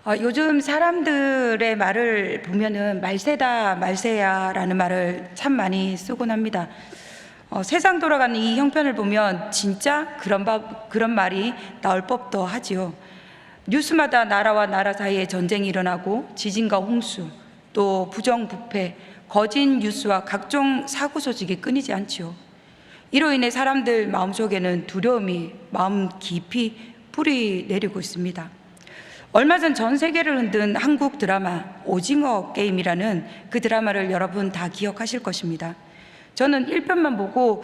요즘 사람들의 말을 보면은 말세다, 말세야라는 말을 참 많이 쓰곤 합니다. 세상 돌아가는 이 형편을 보면 진짜 그런 말이 나올 법도 하지요. 뉴스마다 나라와 나라 사이에 전쟁이 일어나고 지진과 홍수, 또 부정부패, 거짓 뉴스와 각종 사고 소식이 끊이지 않지요. 이로 인해 사람들 마음속에는 두려움이 마음 깊이 뿌리 내리고 있습니다. 얼마 전 전 세계를 흔든 한국 드라마 오징어 게임이라는 그 드라마를 여러분 다 기억하실 것입니다. 저는 1편만 보고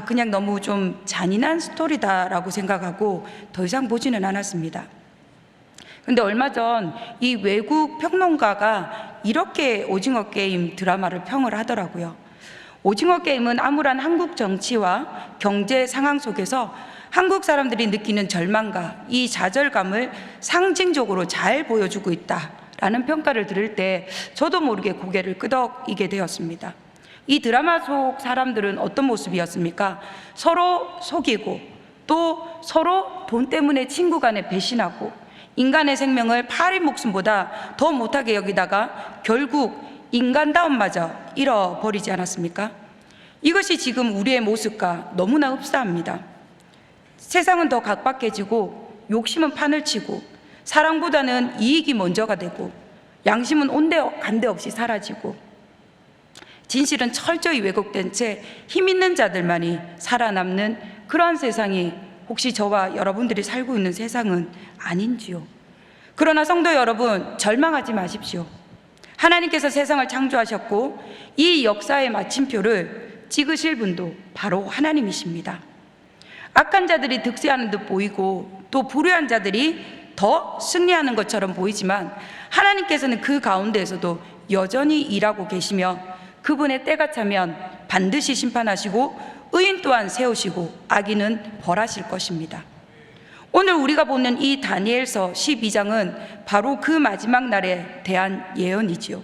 그냥 너무 좀 잔인한 스토리다라고 생각하고 더 이상 보지는 않았습니다. 근데 얼마 전 이 외국 평론가가 이렇게 오징어 게임 드라마를 평을 하더라고요. 오징어 게임은 암울한 한국 정치와 경제 상황 속에서 한국 사람들이 느끼는 절망과 이 좌절감을 상징적으로 잘 보여주고 있다라는 평가를 들을 때 저도 모르게 고개를 끄덕이게 되었습니다. 이 드라마 속 사람들은 어떤 모습이었습니까? 서로 속이고 또 서로 돈 때문에 친구 간에 배신하고 인간의 생명을 파리 목숨보다 더 못하게 여기다가 결국 인간다움마저 잃어버리지 않았습니까? 이것이 지금 우리의 모습과 너무나 흡사합니다. 세상은 더 각박해지고 욕심은 판을 치고 사랑보다는 이익이 먼저가 되고 양심은 온데간데 없이 사라지고 진실은 철저히 왜곡된 채 힘 있는 자들만이 살아남는 그러한 세상이 혹시 저와 여러분들이 살고 있는 세상은 아닌지요? 그러나 성도 여러분, 절망하지 마십시오. 하나님께서 세상을 창조하셨고 이 역사의 마침표를 찍으실 분도 바로 하나님이십니다. 악한 자들이 득세하는 듯 보이고 또 불의한 자들이 더 승리하는 것처럼 보이지만 하나님께서는 그 가운데에서도 여전히 일하고 계시며 그분의 때가 차면 반드시 심판하시고 의인 또한 세우시고 악인은 벌하실 것입니다. 오늘 우리가 보는 이 다니엘서 12장은 바로 그 마지막 날에 대한 예언이지요.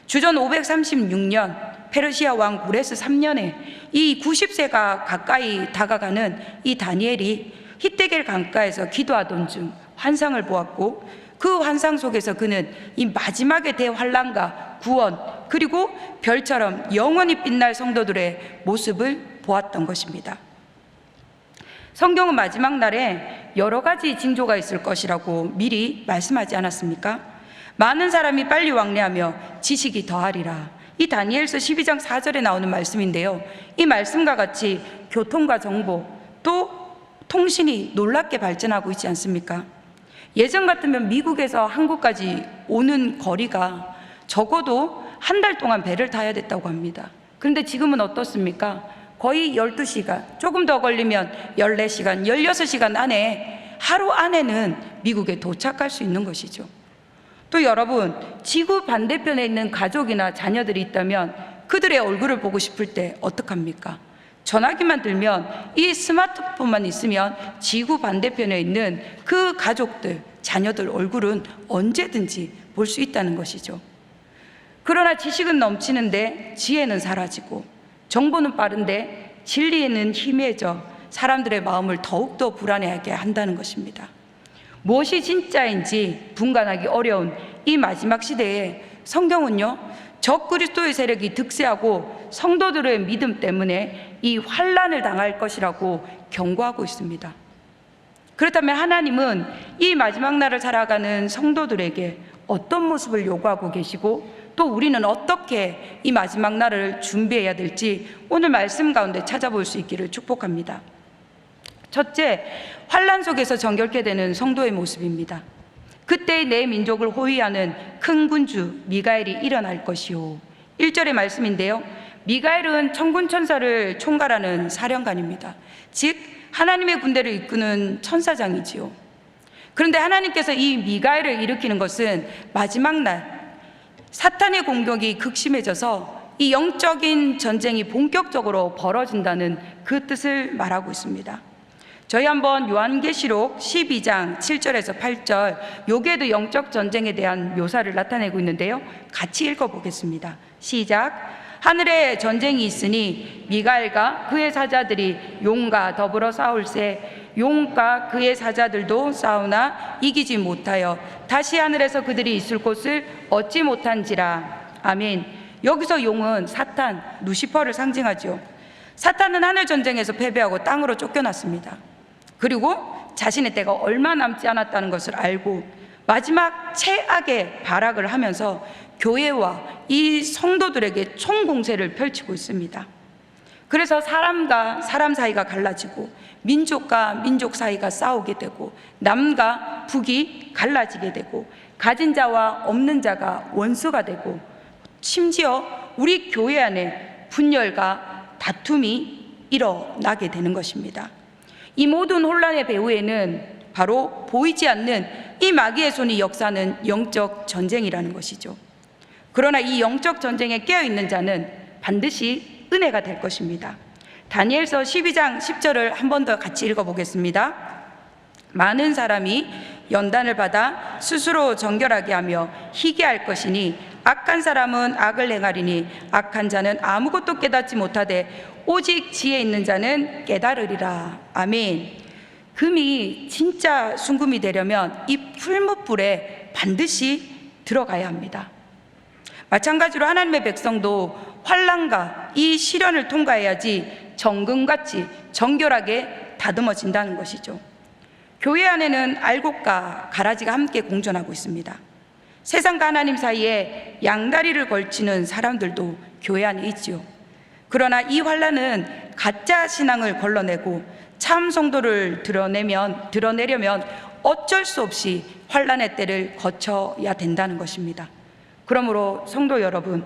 주전 536년 페르시아 왕 구레스 3년에 이 90세가 가까이 다가가는 이 다니엘이 히데겔 강가에서 기도하던 중 환상을 보았고 그 환상 속에서 그는 이 마지막의 대환란과 구원 그리고 별처럼 영원히 빛날 성도들의 모습을 보았던 것입니다. 성경은 마지막 날에 여러 가지 징조가 있을 것이라고 미리 말씀하지 않았습니까? 많은 사람이 빨리 왕래하며 지식이 더하리라. 이 다니엘서 12장 4절에 나오는 말씀인데요. 이 말씀과 같이 교통과 정보 또 통신이 놀랍게 발전하고 있지 않습니까? 예전 같으면 미국에서 한국까지 오는 거리가 적어도 한 달 동안 배를 타야 됐다고 합니다. 그런데 지금은 어떻습니까? 거의 12시간, 조금 더 걸리면 14시간, 16시간 안에 하루 안에는 미국에 도착할 수 있는 것이죠. 또 여러분, 지구 반대편에 있는 가족이나 자녀들이 있다면 그들의 얼굴을 보고 싶을 때 어떡합니까? 전화기만 들면 이 스마트폰만 있으면 지구 반대편에 있는 그 가족들, 자녀들 얼굴은 언제든지 볼 수 있다는 것이죠. 그러나 지식은 넘치는데 지혜는 사라지고 정보는 빠른데 진리에는 희미해져 사람들의 마음을 더욱더 불안해하게 한다는 것입니다. 무엇이 진짜인지 분간하기 어려운 이 마지막 시대에 성경은요, 적그리스도의 세력이 득세하고 성도들의 믿음 때문에 이 환난을 당할 것이라고 경고하고 있습니다. 그렇다면 하나님은 이 마지막 날을 살아가는 성도들에게 어떤 모습을 요구하고 계시고 또 우리는 어떻게 이 마지막 날을 준비해야 될지 오늘 말씀 가운데 찾아볼 수 있기를 축복합니다. 첫째, 환난 속에서 정결케 되는 성도의 모습입니다. 그때의 내 민족을 호위하는 큰 군주 미가엘이 일어날 것이요. 1절의 말씀인데요. 미가엘은 천군 천사를 총괄하는 사령관입니다. 즉 하나님의 군대를 이끄는 천사장이지요. 그런데 하나님께서 이 미가엘을 일으키는 것은 마지막 날 사탄의 공격이 극심해져서 이 영적인 전쟁이 본격적으로 벌어진다는 그 뜻을 말하고 있습니다. 저희 한번 요한계시록 12장 7절에서 8절, 여기에도 영적 전쟁에 대한 묘사를 나타내고 있는데요. 같이 읽어보겠습니다. 시작. 하늘에 전쟁이 있으니 미가엘과 그의 사자들이 용과 더불어 싸울새 용과 그의 사자들도 싸우나 이기지 못하여 다시 하늘에서 그들이 있을 곳을 얻지 못한지라. 아멘. 여기서 용은 사탄, 루시퍼를 상징하죠. 사탄은 하늘 전쟁에서 패배하고 땅으로 쫓겨났습니다. 그리고 자신의 때가 얼마 남지 않았다는 것을 알고 마지막 최악의 발악을 하면서 교회와 이 성도들에게 총공세를 펼치고 있습니다. 그래서 사람과 사람 사이가 갈라지고 민족과 민족 사이가 싸우게 되고 남과 북이 갈라지게 되고 가진 자와 없는 자가 원수가 되고 심지어 우리 교회 안에 분열과 다툼이 일어나게 되는 것입니다. 이 모든 혼란의 배후에는 바로 보이지 않는 이 마귀의 손이 역사하는 영적 전쟁이라는 것이죠. 그러나 이 영적 전쟁에 깨어있는 자는 반드시 은혜가 될 것입니다. 다니엘서 12장 10절을 한 번 더 같이 읽어보겠습니다. 많은 사람이 연단을 받아 스스로 정결하게 하며 희게 할 것이니 악한 사람은 악을 행하리니 악한 자는 아무것도 깨닫지 못하되 오직 지혜 있는 자는 깨달으리라. 아멘. 금이 진짜 순금이 되려면 이 풀무불에 반드시 들어가야 합니다. 마찬가지로 하나님의 백성도 환난과 이 시련을 통과해야지 정금같이 정결하게 다듬어진다는 것이죠. 교회 안에는 알곡과 가라지가 함께 공존하고 있습니다. 세상과 하나님 사이에 양다리를 걸치는 사람들도 교회 안에 있지요. 그러나 이 환난은 가짜 신앙을 걸러내고 참 성도를 드러내려면 어쩔 수 없이 환난의 때를 거쳐야 된다는 것입니다. 그러므로 성도 여러분,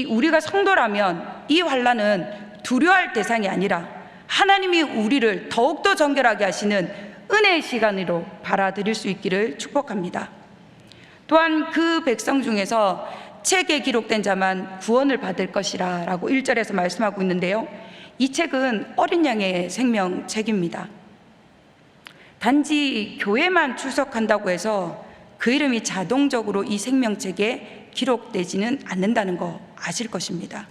우리가 성도라면 이 환난은 두려워할 대상이 아니라 하나님이 우리를 더욱더 정결하게 하시는 은혜의 시간으로 받아들일 수 있기를 축복합니다. 또한 그 백성 중에서 책에 기록된 자만 구원을 받을 것이라 라고 1절에서 말씀하고 있는데요, 이 책은 어린 양의 생명책입니다. 단지 교회만 출석한다고 해서 그 이름이 자동적으로 이 생명책에 기록되지는 않는다는 거 아실 것입니다.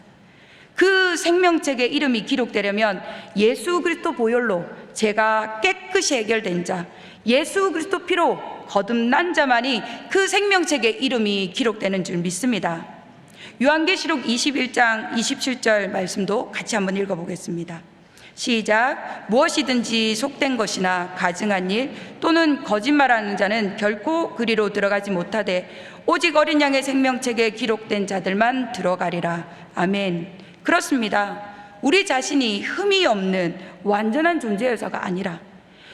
그 생명책에 이름이 기록되려면 예수 그리스도 보혈로 죄가 깨끗이 해결된 자, 예수 그리스도 피로 거듭난 자만이 그 생명책에 이름이 기록되는 줄 믿습니다. 요한계시록 21장 27절 말씀도 같이 한번 읽어보겠습니다. 시작. 무엇이든지 속된 것이나 가증한 일 또는 거짓말하는 자는 결코 그리로 들어가지 못하되 오직 어린 양의 생명책에 기록된 자들만 들어가리라. 아멘. 그렇습니다. 우리 자신이 흠이 없는 완전한 존재여서가 아니라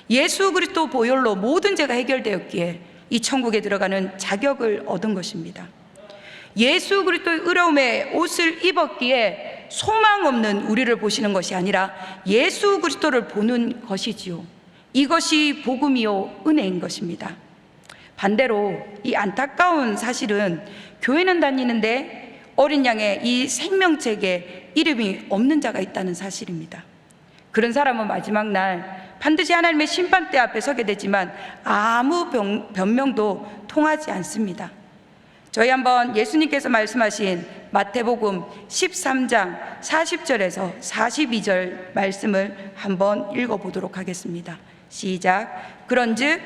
예수 그리스도 보혈로 모든 죄가 해결되었기에 이 천국에 들어가는 자격을 얻은 것입니다. 예수 그리스도의 의로움의 옷을 입었기에 소망 없는 우리를 보시는 것이 아니라 예수 그리스도를 보는 것이지요. 이것이 복음이요 은혜인 것입니다. 반대로 이 안타까운 사실은 교회는 다니는데 어린 양의 이 생명책에 이름이 없는 자가 있다는 사실입니다. 그런 사람은 마지막 날 반드시 하나님의 심판대 앞에 서게 되지만 아무 변명도 통하지 않습니다. 저희 한번 예수님께서 말씀하신 마태복음 13장 40절에서 42절 말씀을 한번 읽어보도록 하겠습니다. 시작. 그런즉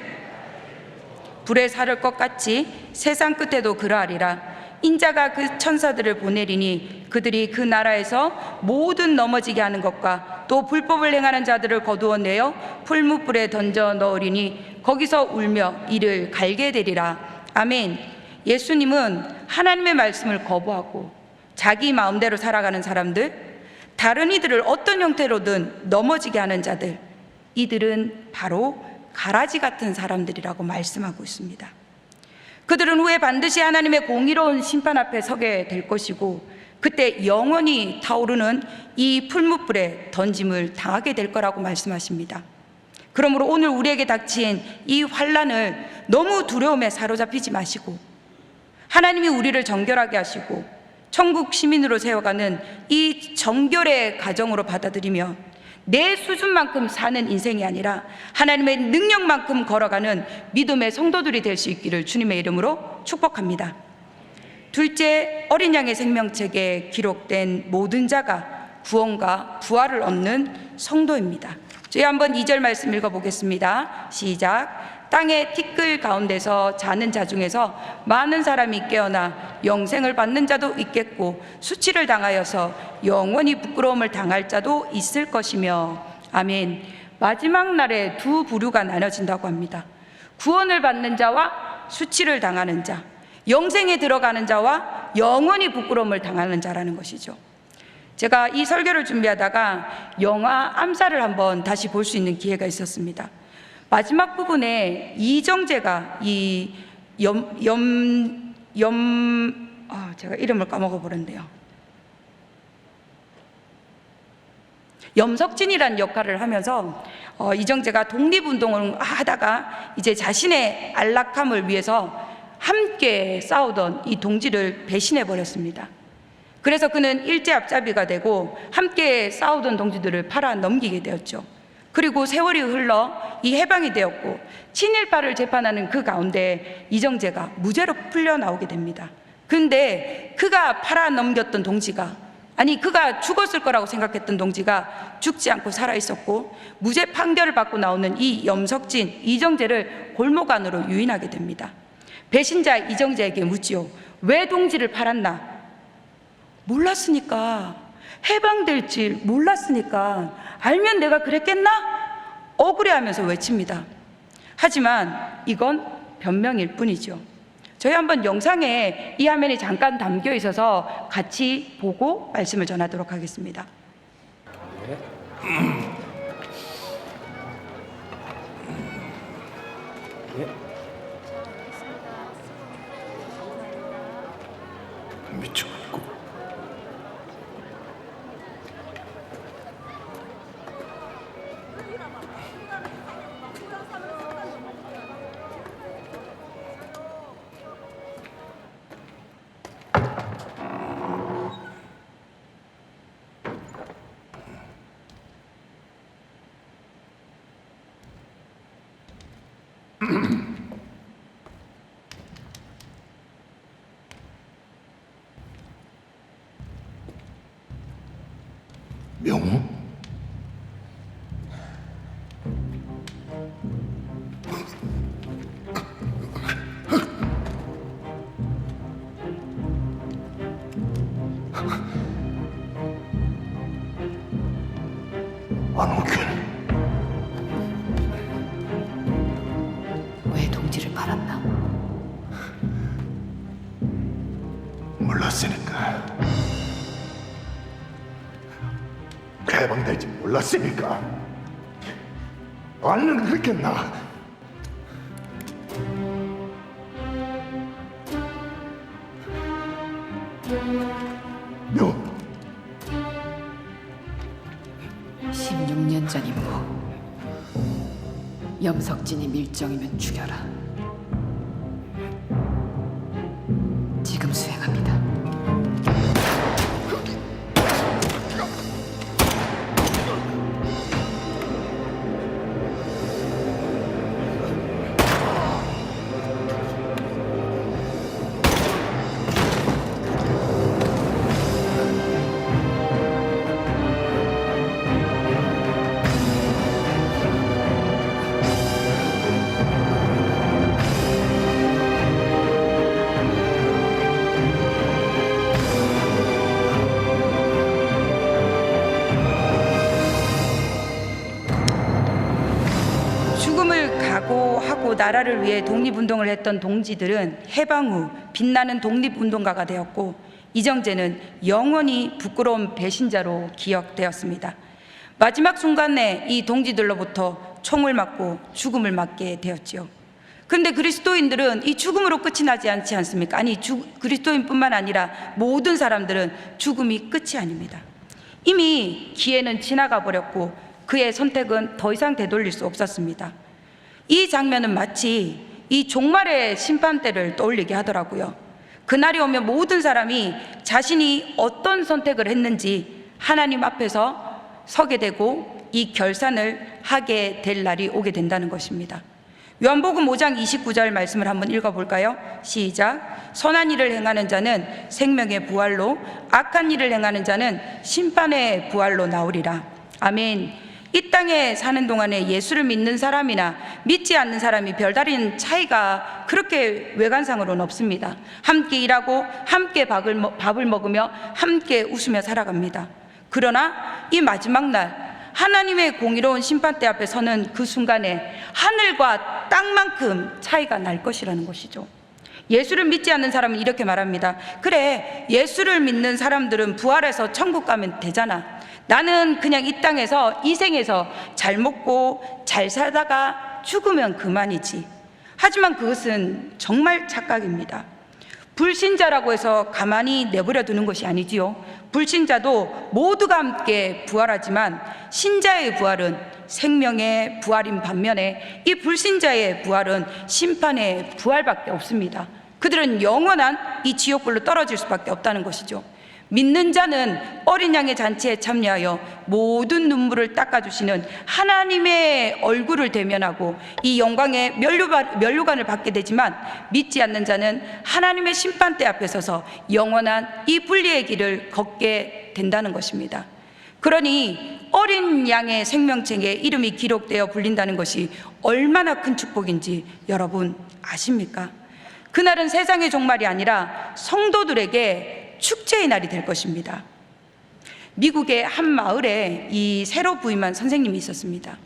불에 사를 것 같이 세상 끝에도 그러하리라. 인자가 그 천사들을 보내리니 그들이 그 나라에서 모든 넘어지게 하는 것과 또 불법을 행하는 자들을 거두어내어 풀무불에 던져 넣으리니 거기서 울며 이를 갈게 되리라. 아멘. 예수님은 하나님의 말씀을 거부하고 자기 마음대로 살아가는 사람들, 다른 이들을 어떤 형태로든 넘어지게 하는 자들, 이들은 바로 가라지 같은 사람들이라고 말씀하고 있습니다. 그들은 후에 반드시 하나님의 공의로운 심판 앞에 서게 될 것이고 그때 영원히 타오르는 이 풀무불에 던짐을 당하게 될 거라고 말씀하십니다. 그러므로 오늘 우리에게 닥친 이 환난을 너무 두려움에 사로잡히지 마시고 하나님이 우리를 정결하게 하시고 천국 시민으로 세워가는 이 정결의 가정으로 받아들이며 내 수준만큼 사는 인생이 아니라 하나님의 능력만큼 걸어가는 믿음의 성도들이 될 수 있기를 주님의 이름으로 축복합니다. 둘째, 어린 양의 생명책에 기록된 모든 자가 구원과 부활을 얻는 성도입니다. 저희 한번 2절 말씀 읽어보겠습니다. 시작. 땅의 티끌 가운데서 자는 자 중에서 많은 사람이 깨어나 영생을 받는 자도 있겠고 수치를 당하여서 영원히 부끄러움을 당할 자도 있을 것이며. 아멘. 마지막 날에 두 부류가 나눠진다고 합니다. 구원을 받는 자와 수치를 당하는 자, 영생에 들어가는 자와 영원히 부끄러움을 당하는 자라는 것이죠. 제가 이 설교를 준비하다가 영화 암살을 한번 다시 볼 수 있는 기회가 있었습니다. 마지막 부분에 이정재가 제가 이름을 까먹어 버렸네요. 염석진이라는 역할을 하면서 이정재가 독립운동을 하다가 이제 자신의 안락함을 위해서 함께 싸우던 이 동지를 배신해 버렸습니다. 그래서 그는 일제 앞잡이가 되고 함께 싸우던 동지들을 팔아 넘기게 되었죠. 그리고 세월이 흘러 이 해방이 되었고 친일파를 재판하는 그 가운데 이정재가 무죄로 풀려 나오게 됩니다. 근데 그가 팔아 넘겼던 동지가, 아니 그가 죽었을 거라고 생각했던 동지가 죽지 않고 살아 있었고 무죄 판결을 받고 나오는 이 염석진, 이정재를 골목 안으로 유인하게 됩니다. 배신자 이정재에게 묻지요. 왜 동지를 팔았나? 몰랐으니까, 해방될 줄 몰랐으니까, 알면 내가 그랬겠나? 억울해하면서 외칩니다. 하지만 이건 변명일 뿐이죠. 저희 한번 영상에 이 화면이 잠깐 담겨 있어서 같이 보고 말씀을 전하도록 하겠습니다. 미쳐버리고 명호? 안옥균, 왜 동지를 팔았나? 몰랐으니까. 해방될지 몰랐으니까. 알면 그랬겠나? 명, 16년 전 임무. 염석진이 밀정이면 죽여라. 지금 수행합니다. 죽음을 각오하고 나라를 위해 독립운동을 했던 동지들은 해방 후 빛나는 독립운동가가 되었고 이정재는 영원히 부끄러운 배신자로 기억되었습니다. 마지막 순간에 이 동지들로부터 총을 맞고 죽음을 맞게 되었지요. 그런데 그리스도인들은 이 죽음으로 끝이 나지 않지 않습니까? 아니 그리스도인뿐만 아니라 모든 사람들은 죽음이 끝이 아닙니다. 이미 기회는 지나가 버렸고 그의 선택은 더 이상 되돌릴 수 없었습니다. 이 장면은 마치 이 종말의 심판대를 떠올리게 하더라고요. 그날이 오면 모든 사람이 자신이 어떤 선택을 했는지 하나님 앞에서 서게 되고 이 결산을 하게 될 날이 오게 된다는 것입니다. 요한복음 5장 29절 말씀을 한번 읽어볼까요? 시작. 선한 일을 행하는 자는 생명의 부활로, 악한 일을 행하는 자는 심판의 부활로 나오리라. 아멘. 이 땅에 사는 동안에 예수를 믿는 사람이나 믿지 않는 사람이 별다른 차이가 그렇게 외관상으로는 없습니다. 함께 일하고 함께 밥을 먹으며 함께 웃으며 살아갑니다. 그러나 이 마지막 날 하나님의 공의로운 심판대 앞에 서는 그 순간에 하늘과 땅만큼 차이가 날 것이라는 것이죠. 예수를 믿지 않는 사람은 이렇게 말합니다. 그래, 예수를 믿는 사람들은 부활해서 천국 가면 되잖아. 나는 그냥 이 땅에서 이 생에서 잘 먹고 잘 살다가 죽으면 그만이지. 하지만 그것은 정말 착각입니다. 불신자라고 해서 가만히 내버려 두는 것이 아니지요. 불신자도 모두가 함께 부활하지만 신자의 부활은 생명의 부활인 반면에 이 불신자의 부활은 심판의 부활밖에 없습니다. 그들은 영원한 이 지옥불로 떨어질 수밖에 없다는 것이죠. 믿는 자는 어린 양의 잔치에 참여하여 모든 눈물을 닦아주시는 하나님의 얼굴을 대면하고 이 영광의 면류관을 받게 되지만, 믿지 않는 자는 하나님의 심판대 앞에 서서 영원한 이 분리의 길을 걷게 된다는 것입니다. 그러니 어린 양의 생명책에 이름이 기록되어 불린다는 것이 얼마나 큰 축복인지 여러분 아십니까? 그날은 세상의 종말이 아니라 성도들에게 축제의 날이 될 것입니다. 미국의 한 마을에 이 새로 부임한 선생님이 있었습니다.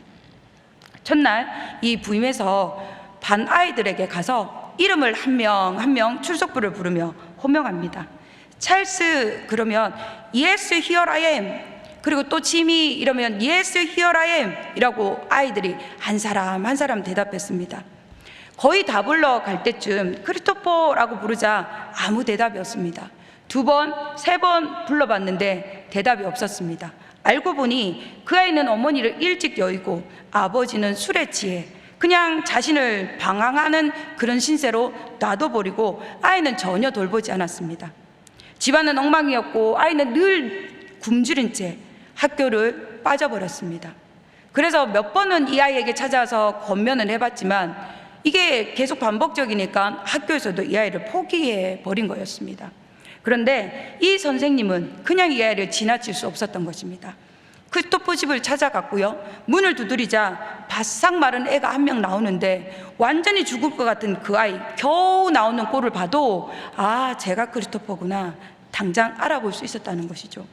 첫날 이 부임해서 반 아이들에게 가서 이름을 한 명 한 명 출석부를 부르며 호명합니다. 찰스 그러면 Yes, here I am. 그리고 또 지미 이러면 Yes, here I am 이라고 아이들이 한 사람 한 사람 대답했습니다. 거의 다 불러갈 때쯤 크리스토퍼라고 부르자 아무 대답이 없습니다. 2번, 3번 불러봤는데 대답이 없었습니다. 알고 보니 그 아이는 어머니를 일찍 여의고 아버지는 술에 취해 그냥 자신을 방황하는 그런 신세로 놔둬버리고 아이는 전혀 돌보지 않았습니다. 집안은 엉망이었고 아이는 늘 굶주린 채 학교를 빠져버렸습니다. 그래서 몇 번은 이 아이에게 찾아와서 권면을 해봤지만 이게 계속 반복적이니까 학교에서도 이 아이를 포기해 버린 거였습니다. 그런데 이 선생님은 그냥 이 아이를 지나칠 수 없었던 것입니다. 크리스토퍼 집을 찾아갔고요. 문을 두드리자 바싹 마른 애가 한 명 나오는데 완전히 죽을 것 같은 그 아이 겨우 나오는 꼴을 봐도 아, 제가 크리스토퍼구나 당장 알아볼 수 있었다는 것이죠.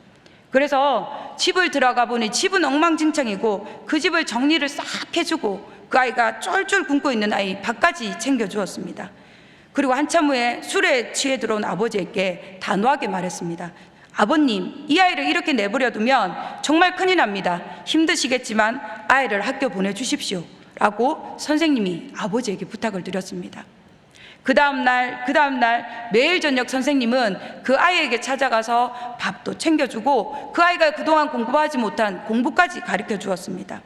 그래서 집을 들어가 보니 집은 엉망진창이고 그 집을 정리를 싹 해주고 그 아이가 쫄쫄 굶고 있는 아이 밥까지 챙겨주었습니다. 그리고 한참 후에 술에 취해 들어온 아버지에게 단호하게 말했습니다. 아버님, 이 아이를 이렇게 내버려두면 정말 큰일 납니다. 힘드시겠지만 아이를 학교 보내주십시오 라고 선생님이 아버지에게 부탁을 드렸습니다. 그 다음날 매일 저녁 선생님은 그 아이에게 찾아가서 밥도 챙겨주고 그 아이가 그동안 공부하지 못한 공부까지 가르쳐 주었습니다.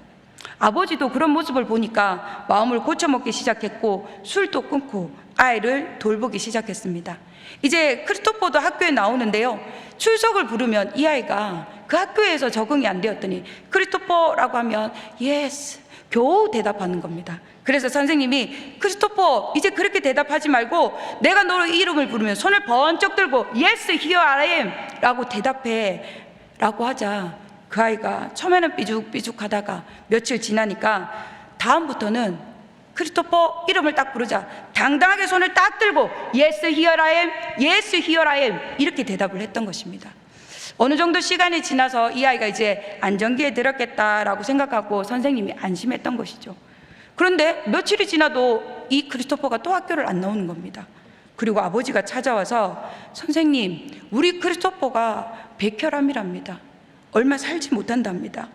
아버지도 그런 모습을 보니까 마음을 고쳐먹기 시작했고 술도 끊고 아이를 돌보기 시작했습니다. 이제 크리스토퍼도 학교에 나오는데요. 출석을 부르면 이 아이가 그 학교에서 적응이 안 되었더니 크리스토퍼라고 하면 yes 겨우 대답하는 겁니다. 그래서 선생님이 크리스토퍼 이제 그렇게 대답하지 말고 내가 너 이름을 부르면 손을 번쩍 들고 yes here I am 라고 대답해 라고 하자 그 아이가 처음에는 삐죽삐죽 하다가 며칠 지나니까 다음부터는 크리스토퍼 이름을 딱 부르자 당당하게 손을 딱 들고 Yes, here I am, Yes, here I am 이렇게 대답을 했던 것입니다. 어느 정도 시간이 지나서 이 아이가 이제 안정기에 들었겠다라고 생각하고 선생님이 안심했던 것이죠. 그런데 며칠이 지나도 이 크리스토퍼가 또 학교를 안 나오는 겁니다. 그리고 아버지가 찾아와서 선생님, 우리 크리스토퍼가 백혈암이랍니다. 얼마 살지 못한답니다.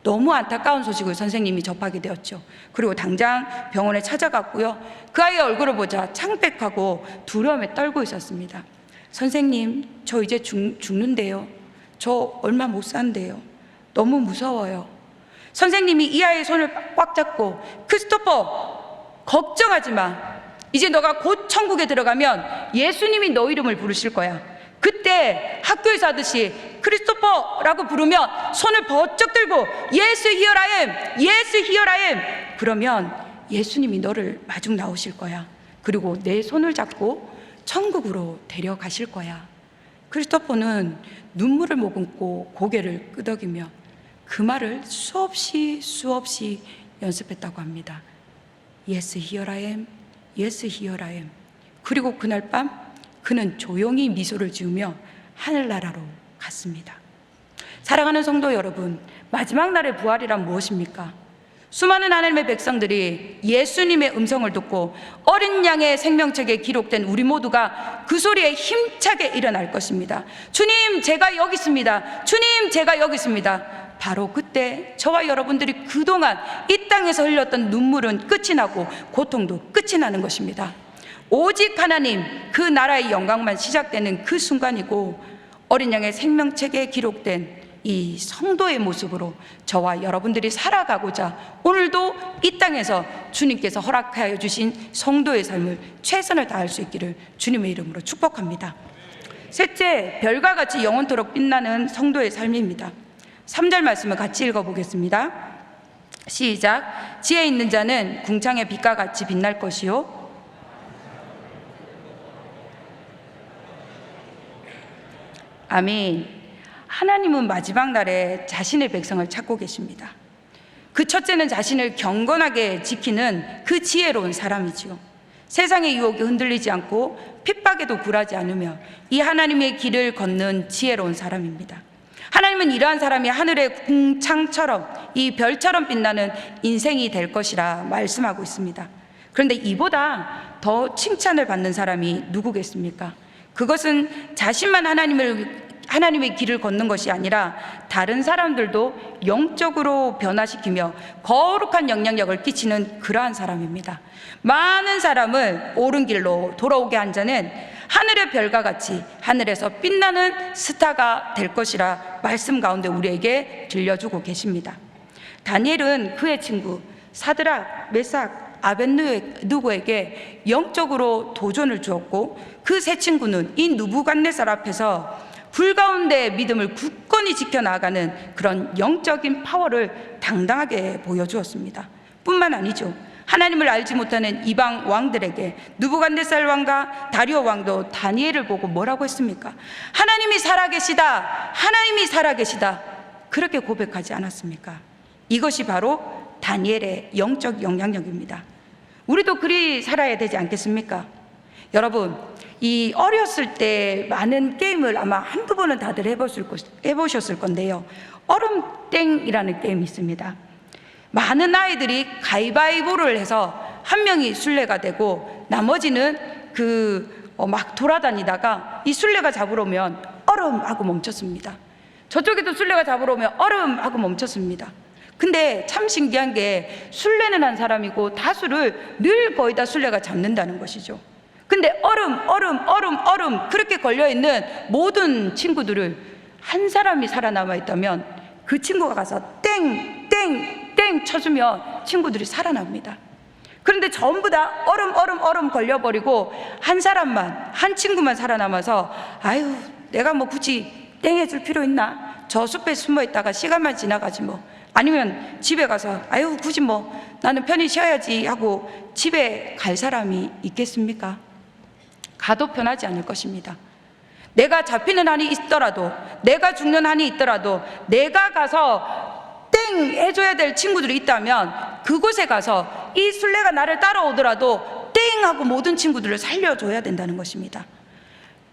너무 안타까운 소식을 선생님이 접하게 되었죠. 그리고 당장 병원에 찾아갔고요. 그 아이의 얼굴을 보자 창백하고 두려움에 떨고 있었습니다. 선생님, 저 이제 죽는데요. 저 얼마 못 산대요. 너무 무서워요. 선생님이 이 아이의 손을 꽉 잡고 크리스토퍼, 걱정하지 마. 이제 너가 곧 천국에 들어가면 예수님이 너 이름을 부르실 거야. 그때 학교에서 하듯이 크리스토퍼라고 부르면 손을 번쩍 들고 Yes, here I am, Yes, here I am 그러면 예수님이 너를 마중 나오실 거야. 그리고 내 손을 잡고 천국으로 데려가실 거야. 크리스토퍼는 눈물을 머금고 고개를 끄덕이며 그 말을 수없이 연습했다고 합니다. Yes, here I am. Yes, here I am. 그리고 그날 밤 그는 조용히 미소를 지으며 하늘나라로 갔습니다. 사랑하는 성도 여러분, 마지막 날의 부활이란 무엇입니까? 수많은 하나님의 백성들이 예수님의 음성을 듣고 어린 양의 생명책에 기록된 우리 모두가 그 소리에 힘차게 일어날 것입니다. 주님, 제가 여기 있습니다. 주님, 제가 여기 있습니다. 바로 그때 저와 여러분들이 그동안 이 땅에서 흘렸던 눈물은 끝이 나고 고통도 끝이 나는 것입니다. 오직 하나님, 그 나라의 영광만 시작되는 그 순간이고, 어린 양의 생명책에 기록된 이 성도의 모습으로 저와 여러분들이 살아가고자 오늘도 이 땅에서 주님께서 허락하여 주신 성도의 삶을 최선을 다할 수 있기를 주님의 이름으로 축복합니다. 셋째, 별과 같이 영원토록 빛나는 성도의 삶입니다. 3절 말씀을 같이 읽어보겠습니다. 시작. 지혜 있는 자는 궁창의 빛과 같이 빛날 것이요, 아멘. 하나님은 마지막 날에 자신의 백성을 찾고 계십니다. 그 첫째는 자신을 경건하게 지키는 그 지혜로운 사람이지요. 세상의 유혹에 흔들리지 않고 핍박에도 굴하지 않으며 이 하나님의 길을 걷는 지혜로운 사람입니다. 하나님은 이러한 사람이 하늘의 궁창처럼 이 별처럼 빛나는 인생이 될 것이라 말씀하고 있습니다. 그런데 이보다 더 칭찬을 받는 사람이 누구겠습니까? 그것은 자신만 하나님의 길을 걷는 것이 아니라 다른 사람들도 영적으로 변화시키며 거룩한 영향력을 끼치는 그러한 사람입니다. 많은 사람을 옳은 길로 돌아오게 한 자는 하늘의 별과 같이 하늘에서 빛나는 스타가 될 것이라 말씀 가운데 우리에게 들려주고 계십니다. 다니엘은 그의 친구 사드락, 메삭, 아벳느고에게 영적으로 도전을 주었고, 그 세 친구는 이 느부갓네살 앞에서 불 가운데 믿음을 굳건히 지켜나가는 그런 영적인 파워를 당당하게 보여주었습니다. 뿐만 아니죠. 하나님을 알지 못하는 이방 왕들에게 느부갓네살 왕과 다리오 왕도 다니엘을 보고 뭐라고 했습니까? 하나님이 살아계시다, 하나님이 살아계시다, 그렇게 고백하지 않았습니까? 이것이 바로 다니엘의 영적 영향력입니다. 우리도 그리 살아야 되지 않겠습니까? 여러분, 이 어렸을 때 많은 게임을 아마 한두 번은 다들 해보셨을 건데요, 얼음땡이라는 게임이 있습니다. 많은 아이들이 가위바위보를 해서 한 명이 술래가 되고 나머지는 막 돌아다니다가 이 술래가 잡으러 오면 얼음 하고 멈췄습니다. 저쪽에도 술래가 잡으러 오면 얼음 하고 멈췄습니다. 근데 참 신기한 게 술래는 한 사람이고 다수를 늘 거의 다 술래가 잡는다는 것이죠. 근데 얼음 그렇게 걸려있는 모든 친구들을 한 사람이 살아남아 있다면 그 친구가 가서 땡 쳐주면 친구들이 살아납니다. 그런데 전부 다 얼음 걸려버리고 한 친구만 살아남아서 아유, 내가 뭐 굳이 땡 해줄 필요 있나? 저 숲에 숨어 있다가 시간만 지나가지 뭐. 아니면 집에 가서 아유, 굳이 뭐 나는 편히 쉬어야지 하고 집에 갈 사람이 있겠습니까? 가도 편하지 않을 것입니다. 내가 잡히는 한이 있더라도, 내가 죽는 한이 있더라도 내가 가서 땡 해줘야 될 친구들이 있다면 그곳에 가서 이 술래가 나를 따라오더라도 땡 하고 모든 친구들을 살려줘야 된다는 것입니다.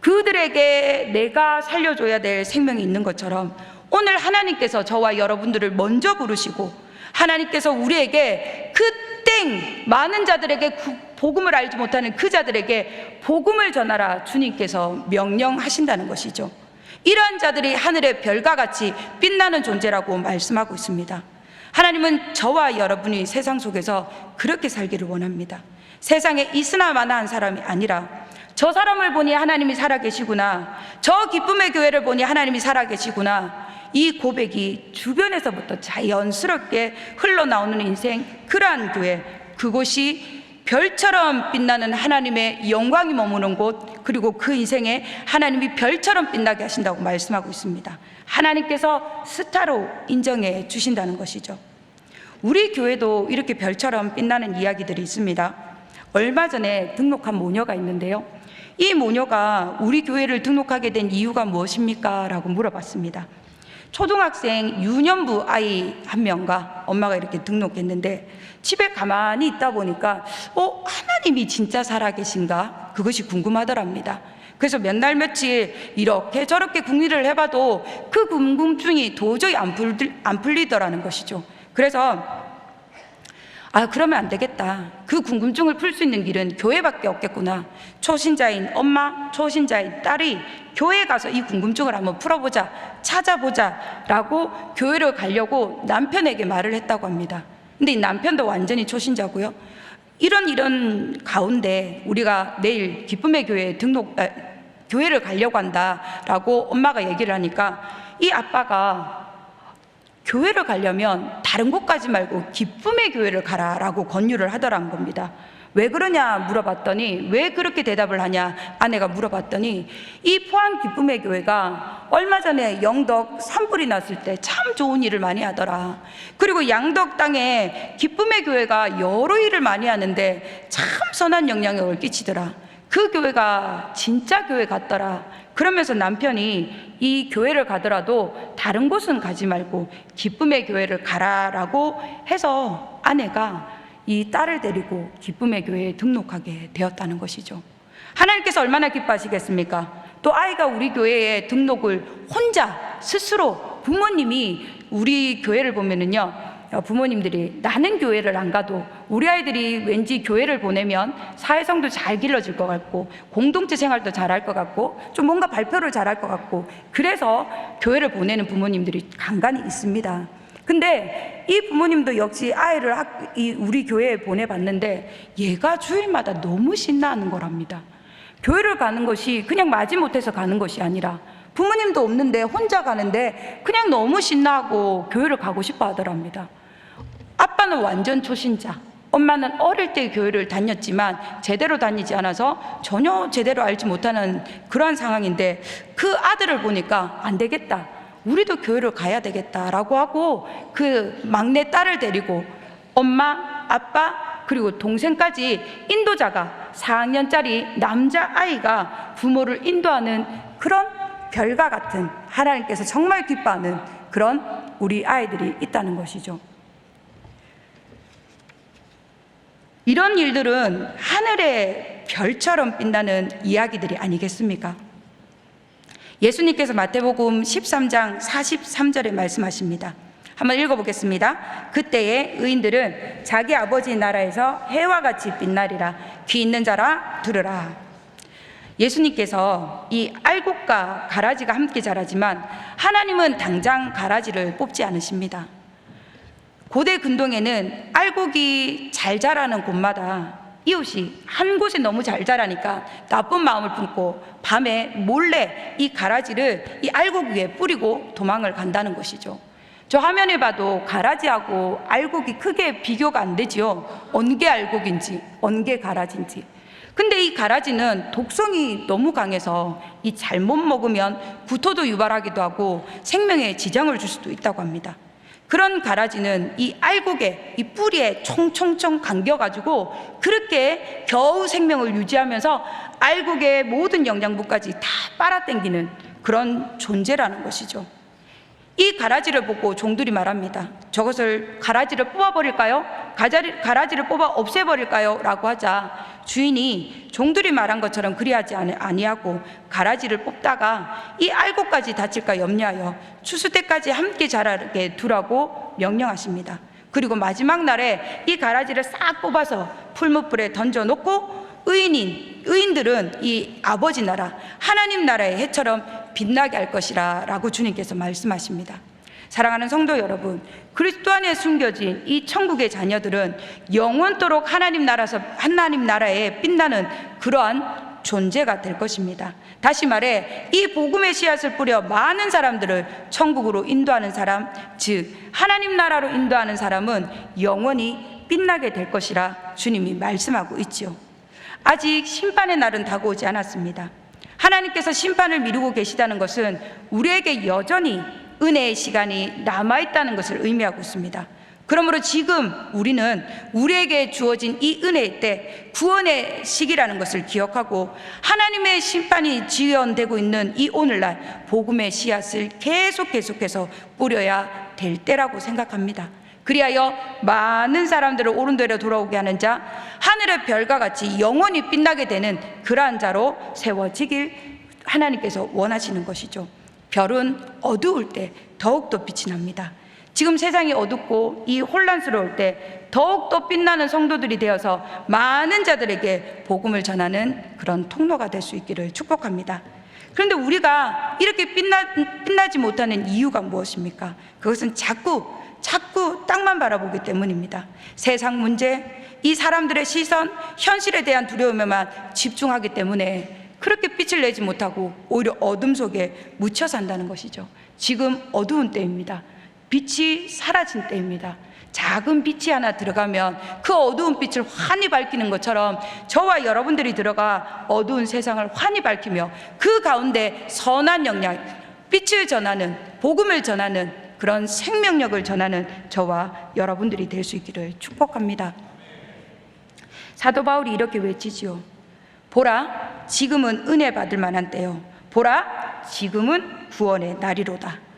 그들에게 내가 살려줘야 될 생명이 있는 것처럼 오늘 하나님께서 저와 여러분들을 먼저 부르시고 하나님께서 우리에게 많은 자들에게 복음을 알지 못하는 그 자들에게 복음을 전하라 주님께서 명령하신다는 것이죠. 이러한 자들이 하늘의 별과 같이 빛나는 존재라고 말씀하고 있습니다. 하나님은 저와 여러분이 세상 속에서 그렇게 살기를 원합니다. 세상에 있으나 마나 한 사람이 아니라 저 사람을 보니 하나님이 살아계시구나, 저 기쁨의 교회를 보니 하나님이 살아계시구나, 이 고백이 주변에서부터 자연스럽게 흘러나오는 인생, 그러한 교회, 그곳이 별처럼 빛나는 하나님의 영광이 머무는 곳, 그리고 그 인생에 하나님이 별처럼 빛나게 하신다고 말씀하고 있습니다. 하나님께서 스타로 인정해 주신다는 것이죠. 우리 교회도 이렇게 별처럼 빛나는 이야기들이 있습니다. 얼마 전에 등록한 모녀가 있는데요, 이 모녀가 우리 교회를 등록하게 된 이유가 무엇입니까? 라고 물어봤습니다. 초등학생 유년부 아이 한 명과 엄마가 이렇게 등록했는데 집에 가만히 있다 보니까 하나님이 진짜 살아계신가? 그것이 궁금하더랍니다. 그래서 몇 날 며칠 이렇게 저렇게 궁리를 해봐도 그 궁금증이 도저히 안 풀리더라는 것이죠. 그래서 그러면 안 되겠다. 그 궁금증을 풀 수 있는 길은 교회밖에 없겠구나. 초신자인 엄마, 초신자인 딸이 교회에 가서 이 궁금증을 한번 풀어보자, 찾아보자 라고 교회를 가려고 남편에게 말을 했다고 합니다. 근데 이 남편도 완전히 초신자고요. 이런 가운데 우리가 내일 기쁨의 교회에 교회를 가려고 한다라고 엄마가 얘기를 하니까 이 아빠가 교회를 가려면 다른 곳 가지 말고 기쁨의 교회를 가라라고 권유를 하더란 겁니다. 왜 그러냐 물어봤더니, 왜 그렇게 대답을 하냐 아내가 물어봤더니, 이 포항 기쁨의 교회가 얼마 전에 영덕 산불이 났을 때 참 좋은 일을 많이 하더라. 그리고 양덕 땅에 기쁨의 교회가 여러 일을 많이 하는데 참 선한 영향력을 끼치더라. 그 교회가 진짜 교회 같더라. 그러면서 남편이 이 교회를 가더라도 다른 곳은 가지 말고 기쁨의 교회를 가라라고 해서 아내가 이 딸을 데리고 기쁨의 교회에 등록하게 되었다는 것이죠. 하나님께서 얼마나 기뻐하시겠습니까? 또 아이가 우리 교회에 등록을 혼자 스스로, 부모님이 우리 교회를 보면은요, 부모님들이 나는 교회를 안 가도 우리 아이들이 왠지 교회를 보내면 사회성도 잘 길러질 것 같고 공동체 생활도 잘할 것 같고 좀 뭔가 발표를 잘할 것 같고, 그래서 교회를 보내는 부모님들이 간간히 있습니다. 근데 이 부모님도 역시 아이를 우리 교회에 보내봤는데 얘가 주일마다 너무 신나하는 거랍니다. 교회를 가는 것이 그냥 마지못해서 가는 것이 아니라 부모님도 없는데 혼자 가는데 그냥 너무 신나하고 교회를 가고 싶어 하더랍니다. 아빠는 완전 초신자, 엄마는 어릴 때 교회를 다녔지만 제대로 다니지 않아서 전혀 제대로 알지 못하는 그러한 상황인데, 그 아들을 보니까 안 되겠다, 우리도 교회를 가야 되겠다라고 하고 그 막내 딸을 데리고 엄마, 아빠 그리고 동생까지 인도자가 4학년짜리 남자아이가 부모를 인도하는 그런 별과 같은, 하나님께서 정말 기뻐하는 그런 우리 아이들이 있다는 것이죠. 이런 일들은 하늘의 별처럼 빛나는 이야기들이 아니겠습니까? 예수님께서 마태복음 13장 43절에 말씀하십니다. 한번 읽어보겠습니다. 그때에 의인들은 자기 아버지 나라에서 해와 같이 빛나리라. 귀 있는 자라 들으라. 예수님께서 이 알곡과 가라지가 함께 자라지만 하나님은 당장 가라지를 뽑지 않으십니다. 고대 근동에는 알곡이 잘 자라는 곳마다 이웃이 한 곳에 너무 잘 자라니까 나쁜 마음을 품고 밤에 몰래 이 가라지를 이 알곡 위에 뿌리고 도망을 간다는 것이죠. 저 화면에 봐도 가라지하고 알곡이 크게 비교가 안 되지요. 언개 알곡인지 언개 가라지인지. 근데 이 가라지는 독성이 너무 강해서 이 잘못 먹으면 구토도 유발하기도 하고 생명에 지장을 줄 수도 있다고 합니다. 그런 가라지는 이 알곡에, 이 뿌리에 총총총 감겨가지고 그렇게 겨우 생명을 유지하면서 알곡의 모든 영양분까지 다 빨아당기는 그런 존재라는 것이죠. 이 가라지를 보고 종들이 말합니다. 저것을 가라지를 뽑아버릴까요? 가라지를 뽑아 없애버릴까요? 라고 하자 주인이 종들이 말한 것처럼 그리하지 아니하고 가라지를 뽑다가 이 알곡까지 다칠까 염려하여 추수 때까지 함께 자라게 두라고 명령하십니다. 그리고 마지막 날에 이 가라지를 싹 뽑아서 풀무불에 던져놓고 의인들은 이 아버지 나라, 하나님 나라의 해처럼 빛나게 할 것이라 라고 주님께서 말씀하십니다. 사랑하는 성도 여러분, 그리스도 안에 숨겨진 이 천국의 자녀들은 영원토록 하나님 나라에 빛나는 그러한 존재가 될 것입니다. 다시 말해 이 복음의 씨앗을 뿌려 많은 사람들을 천국으로 인도하는 사람, 즉 하나님 나라로 인도하는 사람은 영원히 빛나게 될 것이라 주님이 말씀하고 있지요. 아직 심판의 날은 다가오지 않았습니다. 하나님께서 심판을 미루고 계시다는 것은 우리에게 여전히 은혜의 시간이 남아있다는 것을 의미하고 있습니다. 그러므로 지금 우리는 우리에게 주어진 이 은혜의 때, 구원의 시기라는 것을 기억하고 하나님의 심판이 지연되고 있는 이 오늘날 복음의 씨앗을 계속해서 뿌려야 될 때라고 생각합니다. 그리하여 많은 사람들을 오른대로 돌아오게 하는 자, 하늘의 별과 같이 영원히 빛나게 되는 그러한 자로 세워지길 하나님께서 원하시는 것이죠. 별은 어두울 때 더욱더 빛이 납니다. 지금 세상이 어둡고 이 혼란스러울 때 더욱더 빛나는 성도들이 되어서 많은 자들에게 복음을 전하는 그런 통로가 될 수 있기를 축복합니다. 그런데 우리가 이렇게 빛나지 못하는 이유가 무엇입니까? 그것은 자꾸 땅만 바라보기 때문입니다. 세상 문제, 이 사람들의 시선, 현실에 대한 두려움에만 집중하기 때문에 그렇게 빛을 내지 못하고 오히려 어둠 속에 묻혀 산다는 것이죠. 지금 어두운 때입니다. 빛이 사라진 때입니다. 작은 빛이 하나 들어가면 그 어두운 빛을 환히 밝히는 것처럼 저와 여러분들이 들어가 어두운 세상을 환히 밝히며 그 가운데 선한 영향, 빛을 전하는, 복음을 전하는 그런 생명력을 전하는 저와 여러분들이 될 수 있기를 축복합니다. 사도 바울이 이렇게 외치지요. 보라, 지금은 은혜 받을 만한 때요. 보라, 지금은 구원의 날이로다.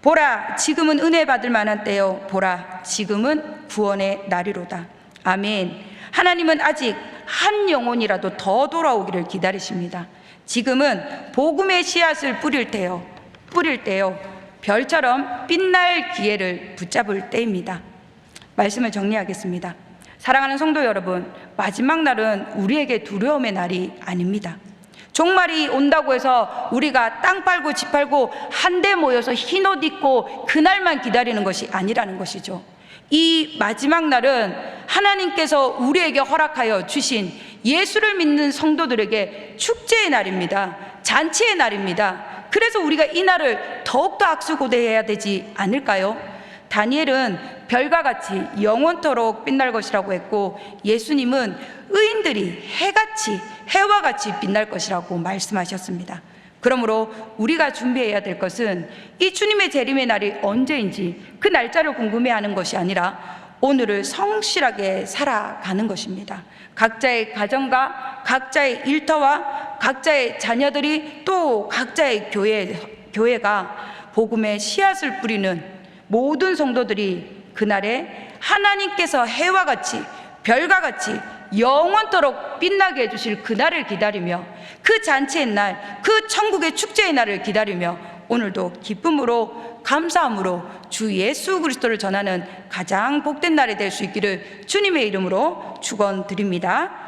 보라, 지금은 은혜 받을 만한 때요. 보라, 지금은 구원의 날이로다. 아멘. 하나님은 아직 한 영혼이라도 더 돌아오기를 기다리십니다. 지금은 복음의 씨앗을 뿌릴 때요. 별처럼 빛날 기회를 붙잡을 때입니다. 말씀을 정리하겠습니다. 사랑하는 성도 여러분, 마지막 날은 우리에게 두려움의 날이 아닙니다. 종말이 온다고 해서 우리가 땅 팔고 집 팔고 한데 모여서 흰 옷 입고 그날만 기다리는 것이 아니라는 것이죠. 이 마지막 날은 하나님께서 우리에게 허락하여 주신 예수를 믿는 성도들에게 축제의 날입니다. 잔치의 날입니다. 그래서 우리가 이 날을 더욱더 악수고대해야 되지 않을까요? 다니엘은 별과 같이 영원토록 빛날 것이라고 했고, 예수님은 의인들이 해와 같이 빛날 것이라고 말씀하셨습니다. 그러므로 우리가 준비해야 될 것은 이 주님의 재림의 날이 언제인지 그 날짜를 궁금해하는 것이 아니라 오늘을 성실하게 살아가는 것입니다. 각자의 가정과 각자의 일터와 각자의 자녀들이 또 각자의 교회가 복음의 씨앗을 뿌리는 모든 성도들이 그날에 하나님께서 해와 같이 별과 같이 영원토록 빛나게 해주실 그날을 기다리며 그 잔치의 날, 그 천국의 축제의 날을 기다리며 오늘도 기쁨으로 감사함으로 주 예수 그리스도를 전하는 가장 복된 날이 될 수 있기를 주님의 이름으로 축원드립니다.